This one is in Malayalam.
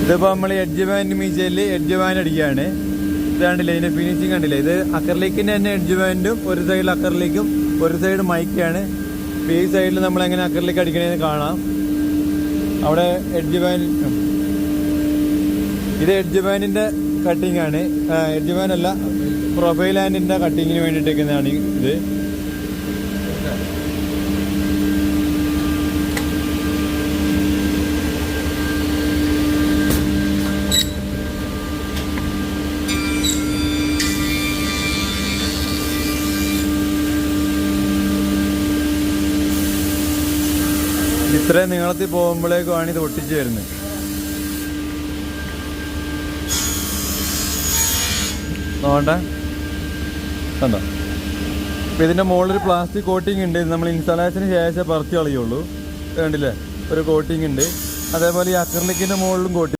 ഇതിപ്പോൾ നമ്മൾ എഡ്ജ് ബാൻഡ് മീച്ചയിൽ എഡ്ജ് ബാൻഡ് അടിക്കുകയാണ്. ഇത് കണ്ടില്ലേ, ഇതിൻ്റെ ഫിനിഷിങ് കണ്ടില്ലേ. ഇത് അക്കറിലേക്കിൻ്റെ തന്നെ എഡ്ജ് ബാൻഡും ഒരു സൈഡിൽ അക്കറിലേക്കും ഒരു സൈഡ് മൈക്കാണ്. ഈ സൈഡിൽ നമ്മൾ എങ്ങനെ അക്കറിലേക്ക് അടിക്കണേന്ന് കാണാം. അവിടെ എഡ്ജ് ബാൻഡ്, ഇത് എഡ്ജ് ബാൻഡിൻ്റെ കട്ടിങ് ആണ്. എഡ്ജ് ബാൻഡ് അല്ല, പ്രൊഫൈൽ ഹാൻഡിൻ്റെ കട്ടിങ്ങിന് വേണ്ടിയിട്ടേക്കുന്നതാണ് ഇത്. ഇത്രയും നീളത്തിൽ പോകുമ്പോഴേക്കുമാണ് ഇത് ഒട്ടിച്ച് വരുന്നത്. നോണ്ട കണ്ടോ. അപ്പം ഇതിൻ്റെ മുകളിലൊരു പ്ലാസ്റ്റിക് കോട്ടിങ് ഉണ്ട്. ഇത് നമ്മൾ ഇൻസ്റ്റാളേഷന് ശേഷം പറിച്ച് കളയുള്ളൂ. കണ്ടില്ലേ, ഒരു കോട്ടിങ് ഉണ്ട്. അതേപോലെ ഈ അക്രിലിക്കിൻ്റെ മുകളിലും കോട്ടിങ്